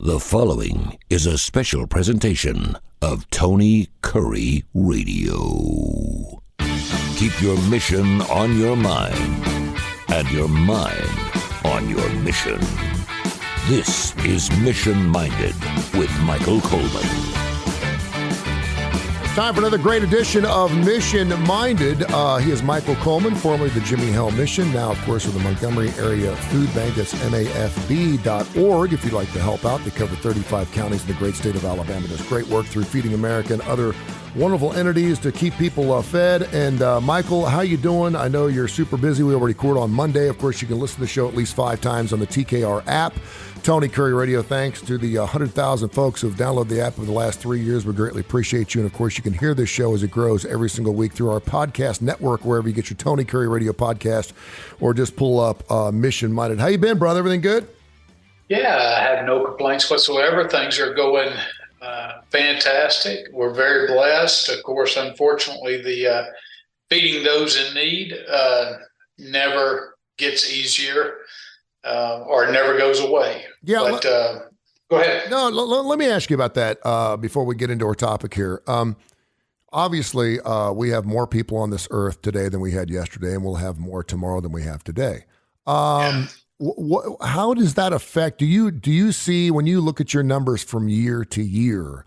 The following is a special presentation of Tony Kurre Radio. Keep your mission on your mind and your mind on your mission. This is Mission Minded with Michael Coleman. Time for another great edition of Mission Minded. He is Michael Coleman, formerly the Jimmy Hill Mission, now, of course, with the Montgomery Area Food Bank. That's mafb.org. If you'd like to help out, they cover 35 counties in the great state of Alabama. Does great work through Feeding America and other wonderful entities to keep people fed. And Michael, how you doing? I know you're super busy. We already recorded on Monday. Of course, you can listen to the show at least 5 times on the TKR app. Tony Kurre Radio, thanks to the 100,000 folks who have downloaded the app over the last 3 years. We greatly appreciate you. And, of course, you can hear this show as it grows every single week through our podcast network, wherever you get your Tony Kurre Radio podcast, or just pull up Mission Minded. How you been, brother? Everything good? Yeah, I have no complaints whatsoever. Things are going fantastic. We're very blessed. Of course, unfortunately, the feeding those in need never gets easier. Or never goes away. Yeah, but go ahead. No, let me ask you about that before we get into our topic here. Obviously, we have more people on this earth today than we had yesterday, and we'll have more tomorrow than we have today. Yeah. How does that affect? Do you see, when you look at your numbers from year to year,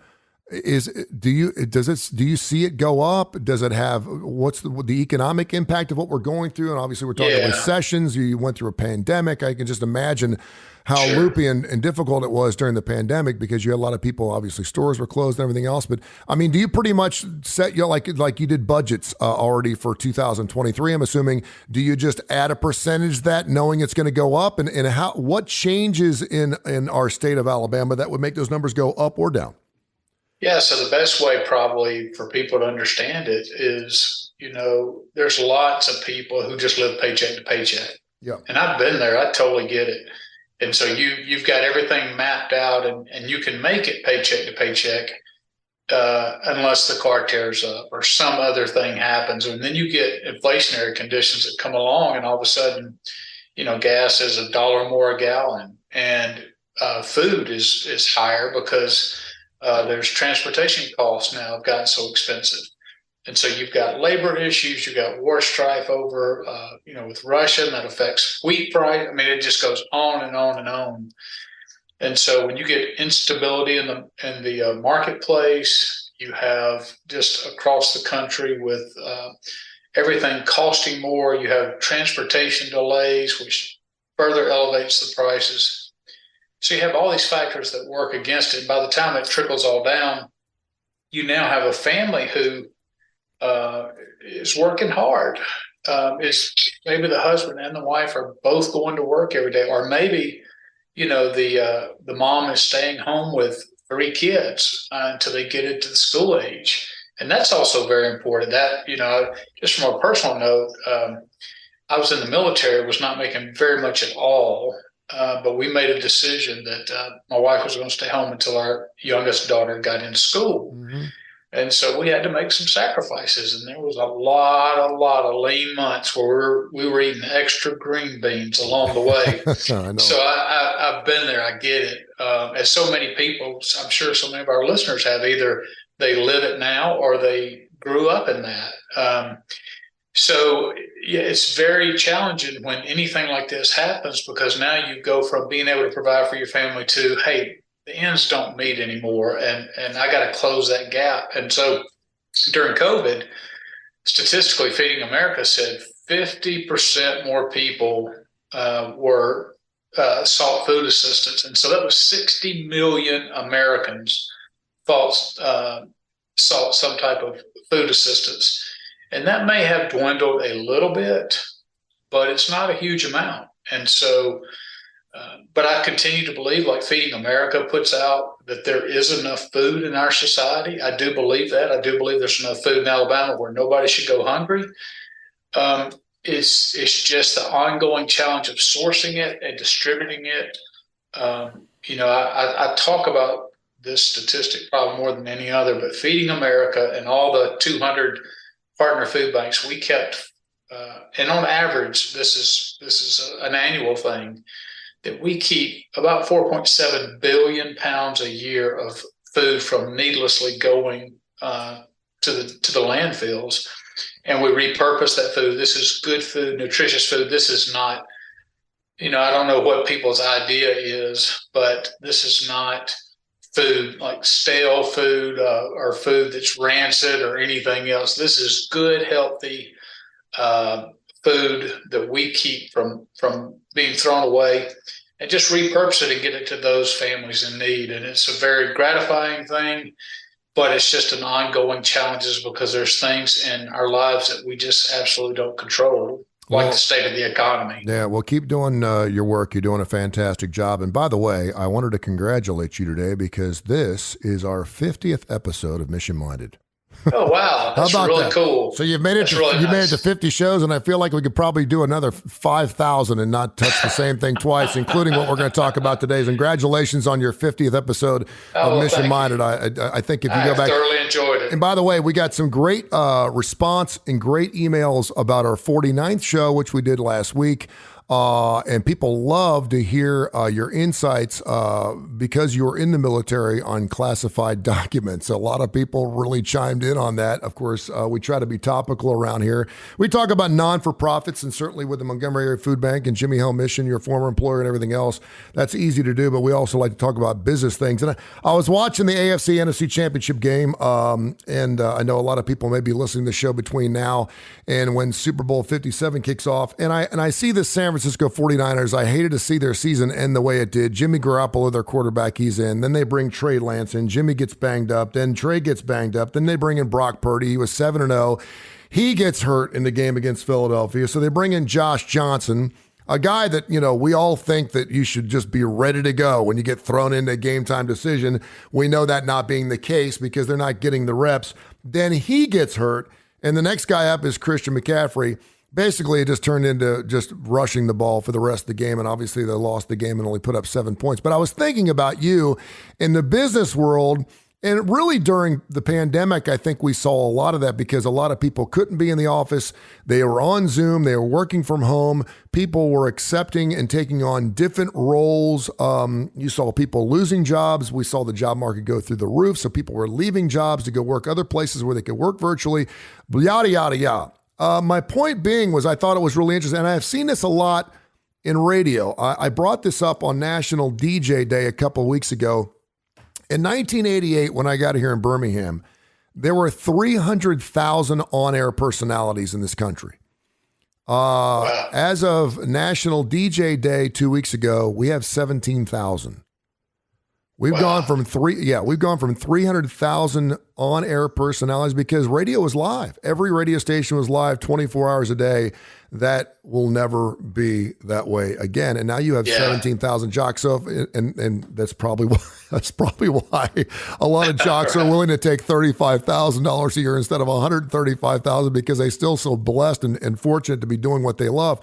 do you see it go up? Does it have, what's the economic impact of what we're going through? And obviously we're talking recessions. You went through a pandemic. I can just imagine how loopy and difficult it was during the pandemic, because you had a lot of people, obviously stores were closed and everything else. But I mean, do you pretty much set, like you did budgets already for 2023, I'm assuming? Do you just add a percentage that knowing it's going to go up, and what changes in our state of Alabama that would make those numbers go up or down? Yeah, so the best way probably for people to understand it is, there's lots of people who just live paycheck to paycheck. Yeah. And I've been there. I totally get it. And so you've got everything mapped out, and you can make it paycheck to paycheck unless the car tears up or some other thing happens. And then you get inflationary conditions that come along, and all of a sudden, gas is $1 more a gallon, and food is higher because there's transportation costs now have gotten so expensive. And so you've got labor issues, you've got war strife over, with Russia, and that affects wheat price. I mean, it just goes on and on and on. And so when you get instability in the marketplace, you have just across the country with everything costing more, you have transportation delays, which further elevates the prices. So you have all these factors that work against it. By the time it trickles all down, you now have a family who is working hard. Maybe the husband and the wife are both going to work every day, or maybe, the mom is staying home with 3 kids until they get into the school age. And that's also very important. That, just from a personal note, I was in the military, was not making very much at all. But we made a decision that my wife was going to stay home until our youngest daughter got into school. Mm-hmm. And so we had to make some sacrifices. And there was a lot of lean months where we were eating extra green beans along the way. I know. So I've been there. I get it. As so many people, I'm sure so many of our listeners have, either they live it now or they grew up in that. So yeah, it's very challenging when anything like this happens, because now you go from being able to provide for your family to, hey, the ends don't meet anymore, and I got to close that gap. And so during COVID, statistically, Feeding America said 50% more people sought food assistance. And so that was 60 million Americans sought some type of food assistance. And that may have dwindled a little bit, but it's not a huge amount. And so, but I continue to believe, like Feeding America puts out, that there is enough food in our society. I do believe that. I do believe there's enough food in Alabama where nobody should go hungry. It's just the ongoing challenge of sourcing it and distributing it. I talk about this statistic probably more than any other, but Feeding America and all the 200 partner food banks, we kept, and on average, this is an annual thing, that we keep about 4.7 billion pounds a year of food from needlessly going to the landfills, and we repurpose that food. This is good food, nutritious food. This is not, I don't know what people's idea is, but this is not food like stale food or food that's rancid or anything else. This is good, healthy food that we keep from being thrown away, and just repurpose it and get it to those families in need. And it's a very gratifying thing, but it's just an ongoing challenge because there's things in our lives that we just absolutely don't control, like the state of the economy. Yeah, well, keep doing your work. You're doing a fantastic job. And by the way, I wanted to congratulate you today because this is our 50th episode of Mission Minded. Oh, wow. That's really cool. So you've made it made it to 50 shows, and I feel like we could probably do another 5,000 and not touch the same thing twice, including what we're going to talk about today. Congratulations on your 50th episode of Mission Minded. I think if you go back. I thoroughly enjoyed it. And by the way, we got some great response and great emails about our 49th show, which we did last week. And people love to hear your insights because you're in the military on classified documents. A lot of people really chimed in on that. Of course, we try to be topical around here. We talk about non-for-profits, and certainly with the Montgomery Area Food Bank and Jimmy Hill Mission, your former employer and everything else, that's easy to do. But we also like to talk about business things. And I was watching the AFC NFC Championship game, and I know a lot of people may be listening to the show between now and when Super Bowl 57 kicks off. And I see the San Francisco 49ers. I hated to see their season end the way it did. Jimmy Garoppolo, their quarterback, he's in. Then they bring Trey Lance in. Jimmy gets banged up. Then Trey gets banged up. Then they bring in Brock Purdy. He was 7-0. He gets hurt in the game against Philadelphia. So they bring in Josh Johnson, a guy that, we all think that you should just be ready to go when you get thrown into a game time decision. We know that not being the case because they're not getting the reps. Then he gets hurt. And the next guy up is Christian McCaffrey. Basically, it just turned into just rushing the ball for the rest of the game, and obviously they lost the game and only put up 7 points. But I was thinking about you in the business world, and really during the pandemic, I think we saw a lot of that because a lot of people couldn't be in the office. They were on Zoom. They were working from home. People were accepting and taking on different roles. You saw people losing jobs. We saw the job market go through the roof, so people were leaving jobs to go work other places where they could work virtually, yada, yada, yada. My point being was I thought it was really interesting, and I've seen this a lot in radio. I brought this up on National DJ Day a couple of weeks ago. In 1988, when I got here in Birmingham, there were 300,000 on-air personalities in this country. Wow. As of National DJ Day 2 weeks ago, we have 17,000. We've gone from 300,000 on-air personalities because radio was live. Every radio station was live 24 hours a day. That will never be that way again. And now you have 17,000 jocks. So, and that's probably why a lot of jocks are willing to take $35,000 a year instead of $135,000 because they still so blessed and fortunate to be doing what they love.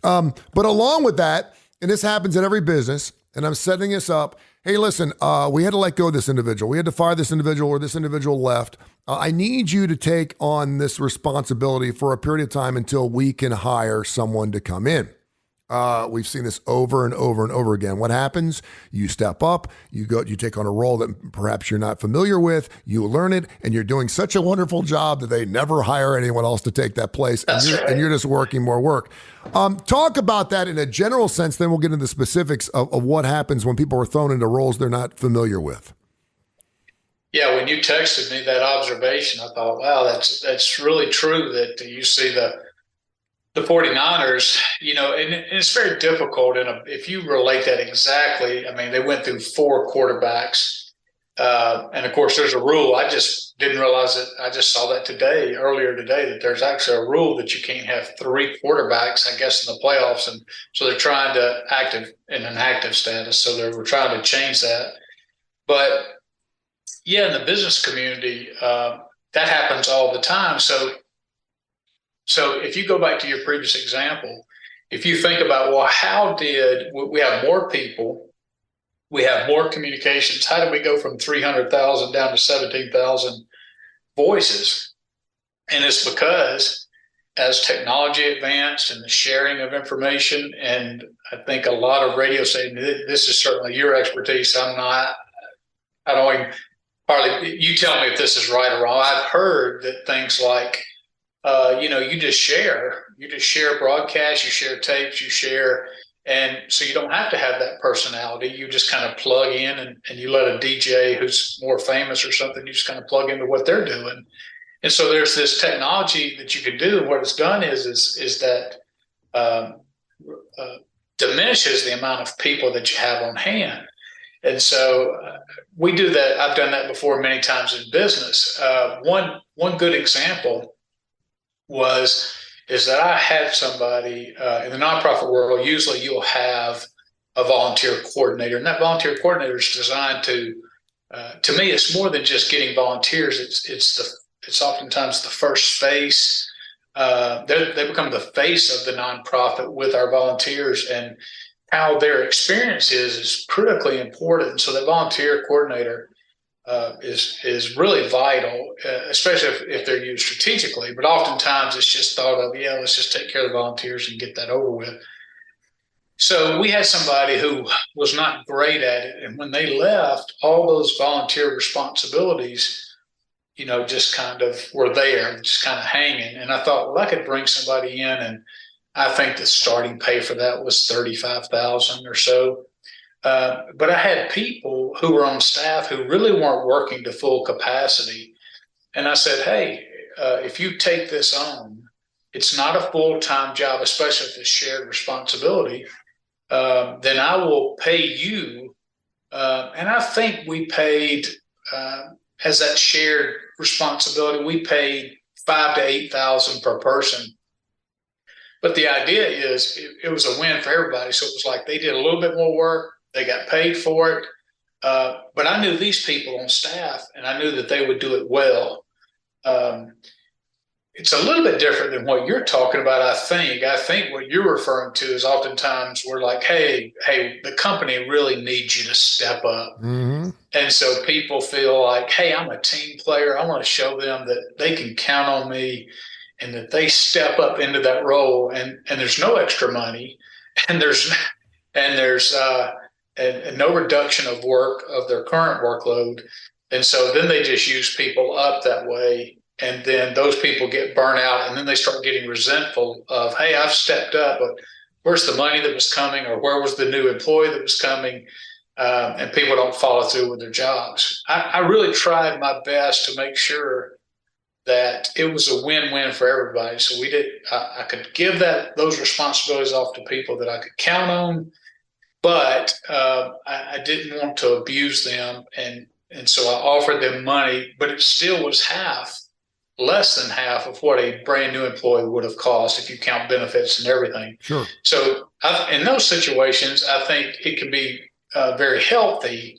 But along with that, and this happens in every business, and I'm setting this up. Hey, listen, we had to let go of this individual. We had to fire this individual or this individual left. I need you to take on this responsibility for a period of time until we can hire someone to come in. We've seen this over and over and over again. What happens? You step up, you take on a role that perhaps you're not familiar with, you learn it, and you're doing such a wonderful job that they never hire anyone else to take that place. And you're just working more work. Talk about that in a general sense, then we'll get into the specifics of what happens when people are thrown into roles they're not familiar with. Yeah, when you texted me that observation, I thought, wow, that's really true that you see the 49ers, and it's very difficult. And if you relate that exactly, I mean, they went through 4 quarterbacks. And of course, there's a rule. I just didn't realize it. I just saw that earlier today, that there's actually a rule that you can't have 3 quarterbacks, I guess, in the playoffs. And so they're trying to in an active status. So we're trying to change that. But yeah, in the business community, that happens all the time. So if you go back to your previous example, if you think about, well, how did we have more people, we have more communications, how did we go from 300,000 down to 17,000 voices? And it's because as technology advanced and the sharing of information and I think a lot of radio say this is certainly your expertise. I'm not. I don't even hardly. You tell me if this is right or wrong. I've heard that things like, you just share broadcasts, you share tapes, you share, and so you don't have to have that personality. You just kind of plug in and you let a DJ who's more famous or something, you just kind of plug into what they're doing. And so there's this technology that you can do. And what it's done is that diminishes the amount of people that you have on hand. And so we do that. I've done that before many times in business. One good example is that I had somebody in the nonprofit world. Usually you'll have a volunteer coordinator, and that volunteer coordinator is designed to me, it's more than just getting volunteers. It's oftentimes the first face. They become the face of the nonprofit with our volunteers, and how their experience is critically important. And so the volunteer coordinator is really vital, especially if they're used strategically. But oftentimes it's just thought of, let's just take care of the volunteers and get that over with. So we had somebody who was not great at it. And when they left, all those volunteer responsibilities, just kind of were there, just kind of hanging. And I thought, well, I could bring somebody in, and I think the starting pay for that was $35,000 or so. But I had people who were on staff who really weren't working to full capacity. And I said, hey, if you take this on, it's not a full-time job, especially if it's shared responsibility, then I will pay you. And I think we paid, as that shared responsibility, we paid $5,000 to $8,000 per person. But the idea is it was a win for everybody. So it was like they did a little bit more work. They got paid for it. But I knew these people on staff, and I knew that they would do it well. It's a little bit different than what you're talking about, I think. I think what you're referring to is oftentimes we're like, hey, the company really needs you to step up. Mm-hmm. And so people feel like, hey, I'm a team player. I want to show them that they can count on me and that they step up into that role. And there's no extra money, and there's no reduction of work of their current workload. And so then they just use people up that way. And then those people get burnt out, and then they start getting resentful of, hey, I've stepped up, but where's the money that was coming, or where was the new employee that was coming? And people don't follow through with their jobs. I really tried my best to make sure that it was a win-win for everybody. So I could give those responsibilities off to people that I could count on, but I didn't want to abuse them. And so I offered them money, but it still was less than half of what a brand new employee would have cost if you count benefits and everything. Sure. So in those situations, I think it can be very healthy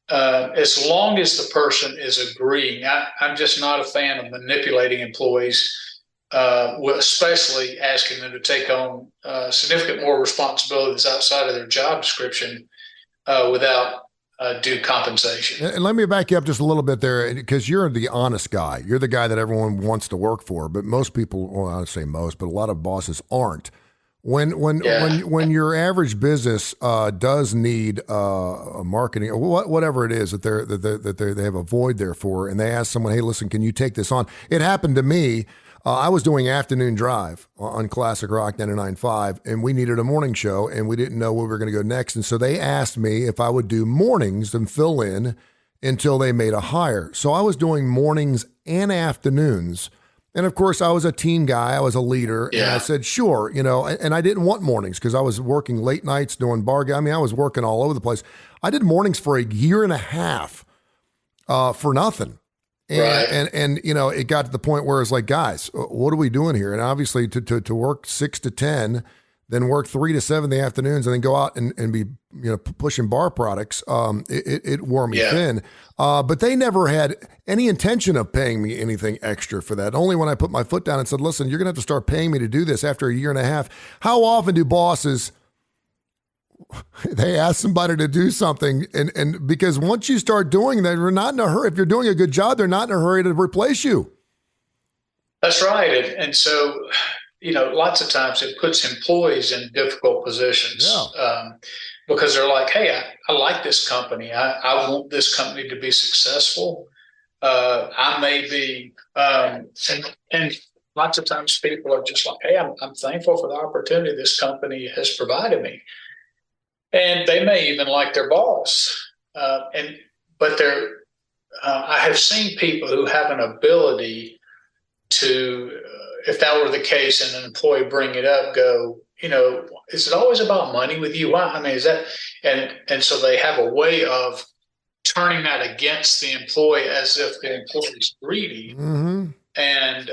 as long as the person is agreeing. I'm just not a fan of manipulating employees, especially asking them to take on significant more responsibilities outside of their job description without due compensation. And let me back you up just a little bit there, because you're the honest guy. You're the guy that everyone wants to work for, but most people, well, I would say most, but a lot of bosses aren't. When your average business does need a marketing or whatever it is that they have a void there for, and they ask someone, hey, listen, can you take this on? It happened to me. I was doing afternoon drive on Classic Rock 99.5, and we needed a morning show, and we didn't know where we were going to go next. And so they asked me if I would do mornings and fill in until they made a hire. So I was doing mornings and afternoons. And of course, I was a team guy. I was a leader. Yeah. And I said, sure, and I didn't want mornings because I was working late nights doing bar. I mean, I was working all over the place. I did mornings for a year and a half for nothing. And, right. and it got to the point where it's like, guys, what are we doing here? And obviously to work 6 to 10, then work 3 to 7 in the afternoons, and then go out and be, pushing bar products. It wore me thin. But they never had any intention of paying me anything extra for that. Only when I put my foot down and said, listen, you're going to have to start paying me to do this after a year and a half. How often do bosses, they ask somebody to do something, and because once you start doing that, they're not in a hurry. If you're doing a good job, they're not in a hurry to replace you. That's right. And so lots of times it puts employees in difficult positions. Yeah. Because they're like, hey, I like this company. I want this company to be successful. I may be, and lots of times people are just like, hey, I'm thankful for the opportunity this company has provided me. And they may even like their boss. But I have seen people who have an ability to, if that were the case and an employee bring it up, go, is it always about money with you? Why? I mean, is that, and so they have a way of turning that against the employee as if the employee is greedy. Mm-hmm. And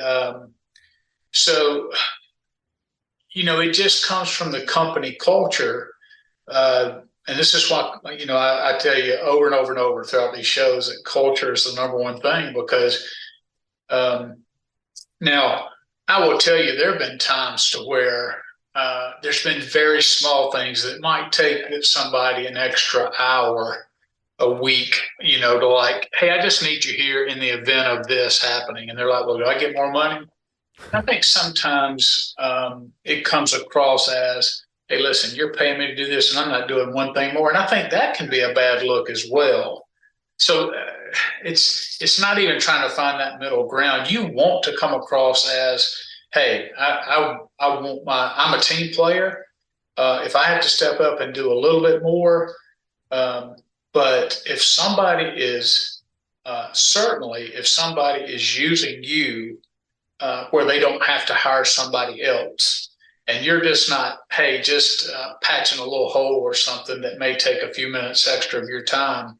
so, it just comes from the company culture. And this is why, I tell you over and over and over throughout these shows that culture is the number one thing, because now I will tell you, there have been times to where there's been very small things that might take somebody an extra hour a week, to like, hey, I just need you here in the event of this happening. And they're like, well, do I get more money? I think sometimes it comes across as, hey, listen, you're paying me to do this and I'm not doing one thing more. And I think that can be a bad look as well. So it's not even trying to find that middle ground. You want to come across as, hey, I'm a team player. If I have to step up and do a little bit more, but if somebody is if somebody is using you where they don't have to hire somebody else, and you're just not, hey, just patching a little hole or something that may take a few minutes extra of your time,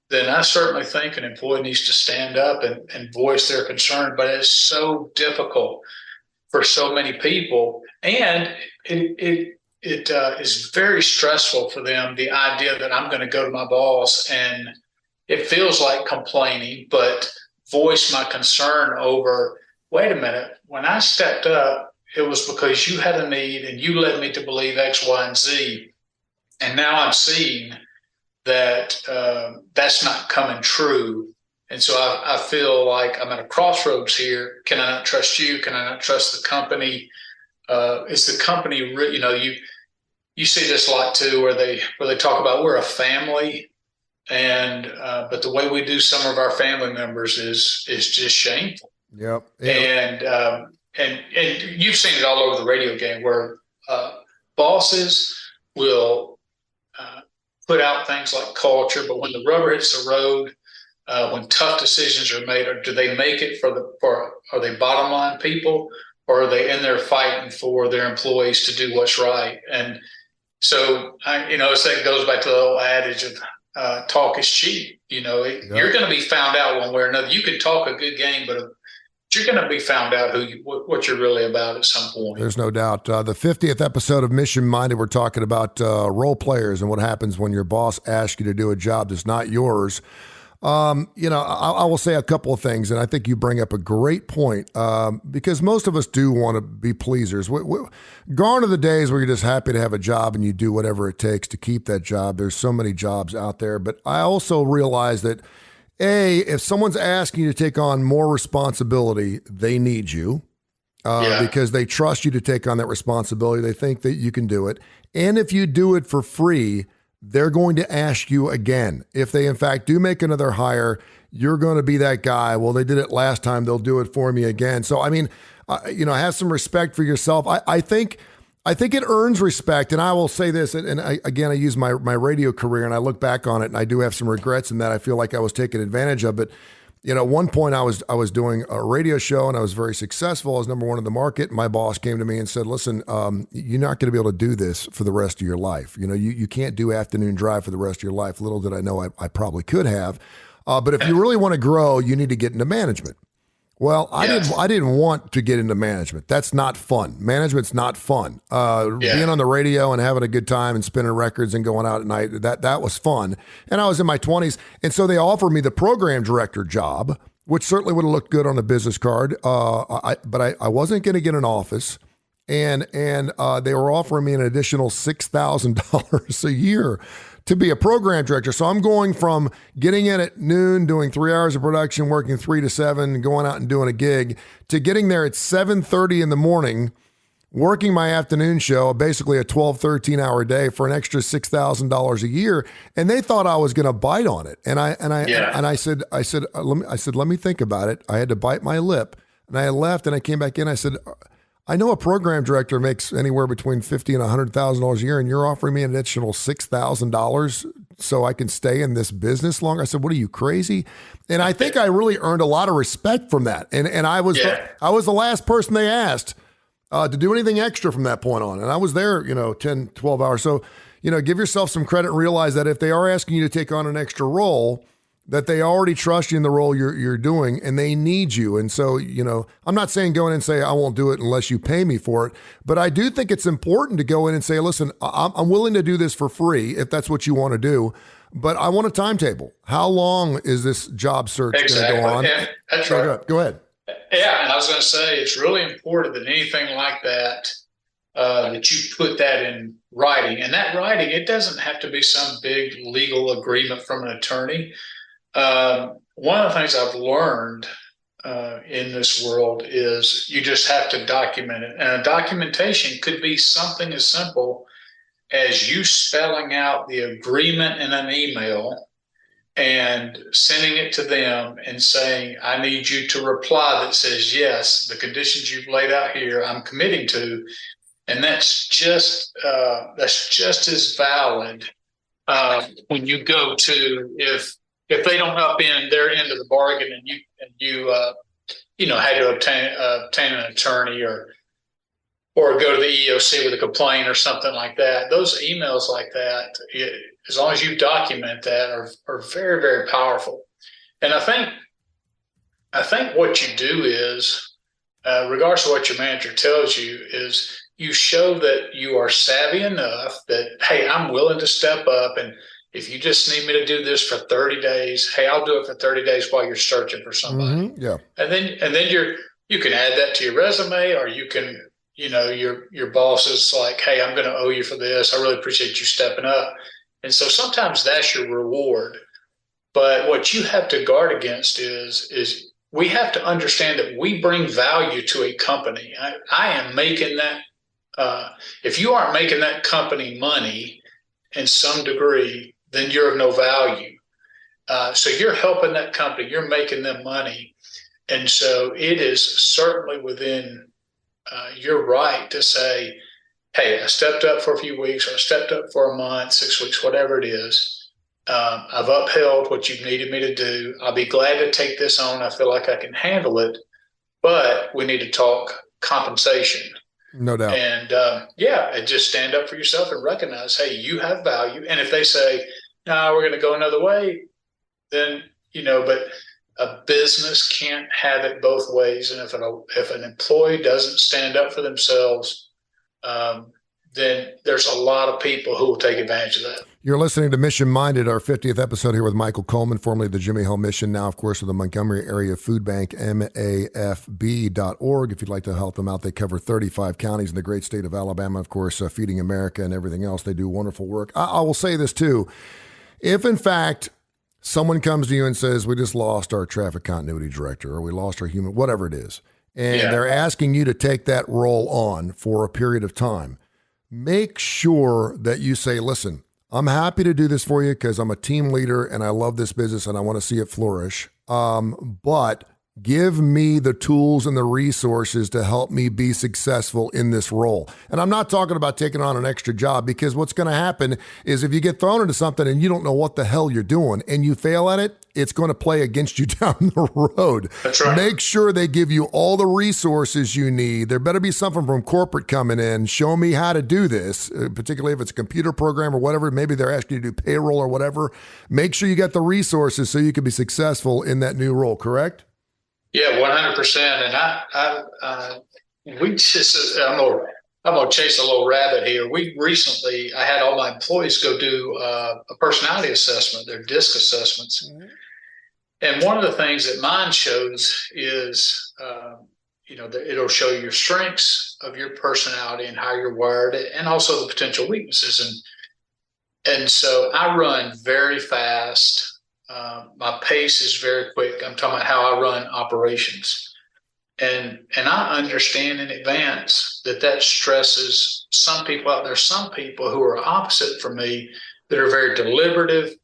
then I certainly think an employee needs to stand up and voice their concern. But it's so difficult for so many people, and it is very stressful for them, the idea that I'm going to go to my boss and it feels like complaining, but voice my concern over, wait a minute, when I stepped up, it was because you had a need and you led me to believe X, Y, and Z. And now I'm seeing that that's not coming true. And so I feel like I'm at a crossroads here. Can I not trust you? Can I not trust the company? Is the company, you see this a lot too, where they talk about we're a family, and but the way we do some of our family members is just shameful. Yep. And you've seen it all over the radio game where bosses will put out things like culture, but when the rubber hits the road, when tough decisions are made, or do they make it are they bottom line people, or are they in there fighting for their employees to do what's right? And so, that goes back to the old adage of talk is cheap. You're going to be found out one way or another. You can talk a good game, but you're going to be found out what you're really about at some point. There's no doubt. The 50th episode of Mission Minded, we're talking about role players and what happens when your boss asks you to do a job that's not yours. I will say a couple of things, and I think you bring up a great point because most of us do want to be pleasers. Gone are the days where you're just happy to have a job and you do whatever it takes to keep that job. There's so many jobs out there, but I also realize that, if someone's asking you to take on more responsibility, they need you because they trust you to take on that responsibility. They think that you can do it. And if you do it for free, they're going to ask you again. If they, in fact, do make another hire, you're going to be that guy. Well, they did it last time. They'll do it for me again. So, have some respect for yourself. I think it earns respect. And I will say this, and I use my radio career and I look back on it and I do have some regrets in that. I feel like I was taken advantage of. But, at one point I was doing a radio show and I was very successful. I was number one in the market. My boss came to me and said, listen, you're not going to be able to do this for the rest of your life. You can't do afternoon drive for the rest of your life. Little did I know I probably could have. But if you really want to grow, you need to get into management. Well, I didn't want to get into management. That's not fun. Management's not fun. Being on the radio and having a good time and spinning records and going out at night, that was fun. And I was in my 20s. And so they offered me the program director job, which certainly would have looked good on a business card. But I wasn't going to get an office. And they were offering me an additional $6,000 a year to be a program director. So I'm going from getting in at noon, doing 3 hours of production, working 3 to 7, going out and doing a gig, to getting there at 7:30 in the morning working my afternoon show, basically a 12, 13-hour day for an extra $6,000 a year, and they thought I was going to bite on it. And I said, let me think about it. I had to bite my lip, and I left, and I came back in. I said, I know a program director makes anywhere between $50,000 and $100,000 a year, and you're offering me an additional $6,000 so I can stay in this business longer. I said, what are you, crazy? And I think I really earned a lot of respect from that. And I was the last person they asked to do anything extra from that point on. And I was there, 10, 12 hours. So, give yourself some credit and realize that if they are asking you to take on an extra role, that they already trust you in the role you're doing, and they need you. And so, I'm not saying go in and say, I won't do it unless you pay me for it. But I do think it's important to go in and say, listen, I'm willing to do this for free if that's what you want to do. But I want a timetable. How long is this job search going to go on? Yeah, that's right. Go ahead. Yeah, and I was going to say, it's really important that anything like that, that you put that in writing. And that writing, it doesn't have to be some big legal agreement from an attorney. One of the things I've learned in this world is you just have to document it. And a documentation could be something as simple as you spelling out the agreement in an email and sending it to them and saying, I need you to reply that says, yes, the conditions you've laid out here, I'm committing to. And that's just as valid when you go to, if they don't upend their end of the bargain and you had to obtain an attorney or go to the EEOC with a complaint or something like that, those emails like that, as long as you document that, are very, very powerful. And I think what you do is, regardless of what your manager tells you, is you show that you are savvy enough that, hey, I'm willing to step up, and if you just need me to do this for 30 days, hey, I'll do it for 30 days while you're searching for somebody. Mm-hmm, yeah. And then you can add that to your resume, or you can, your boss is like, hey, I'm going to owe you for this. I really appreciate you stepping up. And so sometimes that's your reward. But what you have to guard against is we have to understand that we bring value to a company. I am making that. If you aren't making that company money in some degree, then you're of no value. So you're helping that company, you're making them money. And so it is certainly within your right to say, hey, I stepped up for a few weeks, or I stepped up for a month, 6 weeks, whatever it is. I've upheld what you've needed me to do. I'll be glad to take this on. I feel like I can handle it, but we need to talk compensation. No doubt. And and just stand up for yourself and recognize, hey, you have value. And if they say, no, we're going to go another way, then, but a business can't have it both ways. And if an employee doesn't stand up for themselves, then there's a lot of people who will take advantage of that. You're listening to Mission Minded, our 50th episode here with Michael Coleman, formerly the Jimmy Hill Mission, now, of course, with the Montgomery Area Food Bank, MAFB.org. If you'd like to help them out, they cover 35 counties in the great state of Alabama, of course, Feeding America and everything else. They do wonderful work. I will say this, too. If, in fact, someone comes to you and says, we just lost our traffic continuity director, or we lost our human, whatever it is, and they're asking you to take that role on for a period of time, make sure that you say, listen, I'm happy to do this for you because I'm a team leader and I love this business and I want to see it flourish. But give me the tools and the resources to help me be successful in this role. And I'm not talking about taking on an extra job, because what's going to happen is if you get thrown into something and you don't know what the hell you're doing and you fail at it, it's going to play against you down the road. That's right. Make sure they give you all the resources you need. There better be something from corporate coming in. Show me how to do this, particularly if it's a computer program or whatever. Maybe they're asking you to do payroll or whatever. Make sure you got the resources so you can be successful in that new role, correct? Yeah, 100%. And I'm gonna chase a little rabbit here. I had all my employees go do a personality assessment, their DISC assessments. Mm-hmm. And one of the things that mine shows is, it'll show your strengths of your personality and how you're wired, and also the potential weaknesses. And so I run very fast. My pace is very quick. I'm talking about how I run operations. And I understand in advance that stresses some people out there. Some people who are opposite from me that are very deliberative.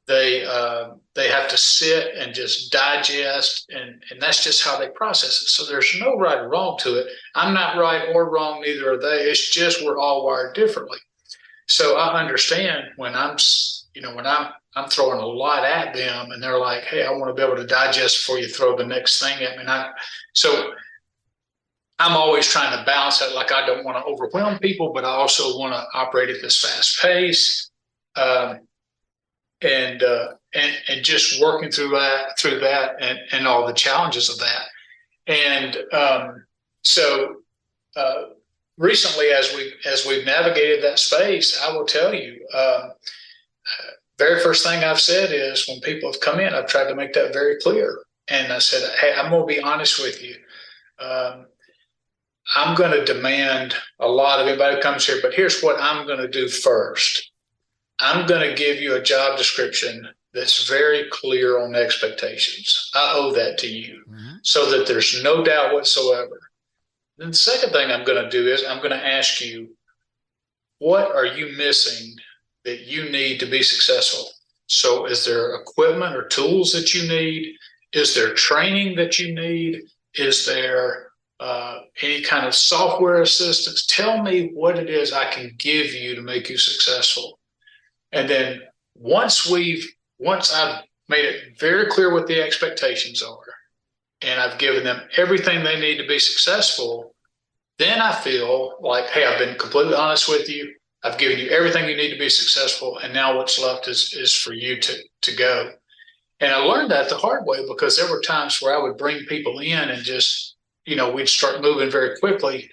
They have to sit and just digest, and that's just how they process it. So there's no right or wrong to it. I'm not right or wrong, neither are they. It's just we're all wired differently. So I understand when I'm throwing a lot at them, and they're like, "Hey, I want to be able to digest before you throw the next thing at me." So I'm always trying to balance that. Like, I don't want to overwhelm people, but I also want to operate at this fast pace. And just working through that and all the challenges of that. And so recently, as we've navigated that space, I will tell you, very first thing I've said is when people have come in, I've tried to make that very clear. And I said, "Hey, I'm going to be honest with you. I'm going to demand a lot of anybody who comes here, but here's what I'm going to do first. I'm going to give you a job description that's very clear on expectations. I owe that to you, so that there's no doubt whatsoever. Then the second thing I'm going to do is I'm going to ask you, what are you missing that you need to be successful? So is there equipment or tools that you need? Is there training that you need? Is there any kind of software assistance? Tell me what it is I can give you to make you successful." And then once I've made it very clear what the expectations are, and I've given them everything they need to be successful, then I feel like, hey, I've been completely honest with you. I've given you everything you need to be successful, and now what's left is for you to go. And I learned that the hard way, because there were times where I would bring people in and just, we'd start moving very quickly,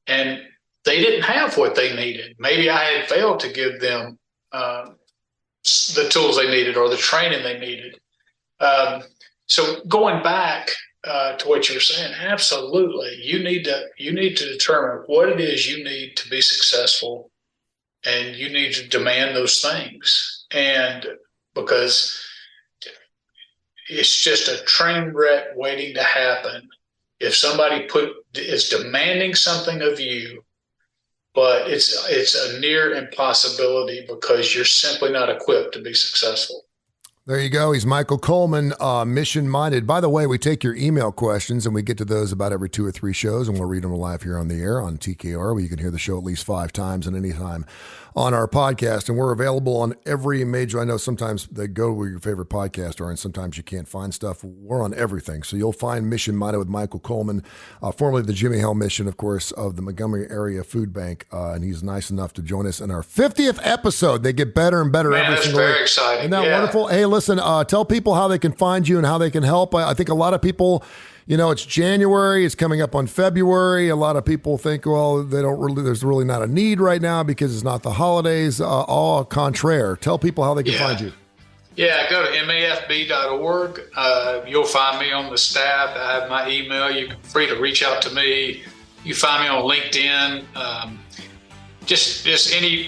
and they didn't have what they needed. Maybe I had failed to give them the tools they needed or the training they needed. So going back to what you were saying, absolutely, you need to determine what it is you need to be successful, and you need to demand those things. And because it's just a train wreck waiting to happen if somebody is demanding something of you, but it's a near impossibility because you're simply not equipped to be successful. There you go. He's Michael Coleman, mission-minded. By the way, we take your email questions, and we get to those about every 2 or 3 shows, and we'll read them live here on the air on TKR, where you can hear the show at least 5 times and any time on our podcast. And we're available on every major, I know sometimes they go where your favorite podcasts are, and sometimes you can't find stuff. We're on everything. So you'll find Mission-Minded with Michael Coleman, formerly the Jimmy Hell Mission, of course, of the Montgomery Area Food Bank. And he's nice enough to join us in our 50th episode. They get better and better every single week. That's very exciting. Isn't that wonderful? Hey, listen, tell people how they can find you and how they can help. I think a lot of people, it's January, it's coming up on February. A lot of people think, well, there's really not a need right now because it's not the holidays. Au contraire. Tell people how they can find you. Yeah, go to mafb.org. You'll find me on the staff. I have my email. You're free to reach out to me. You find me on LinkedIn. Just any,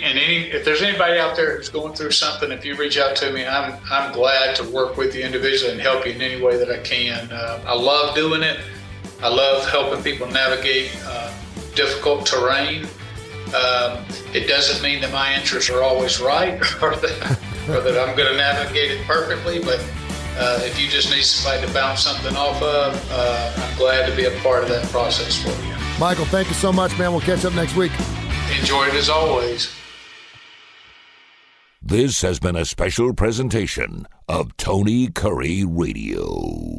if there's anybody out there who's going through something, if you reach out to me, I'm glad to work with you individually and help you in any way that I can. I love doing it. I love helping people navigate difficult terrain. It doesn't mean that my answers are always right or that I'm going to navigate it perfectly, but if you just need somebody to bounce something off of, I'm glad to be a part of that process for you. Michael, thank you so much, man. We'll catch up next week. Enjoy it as always. This has been a special presentation of Tony Curry Radio.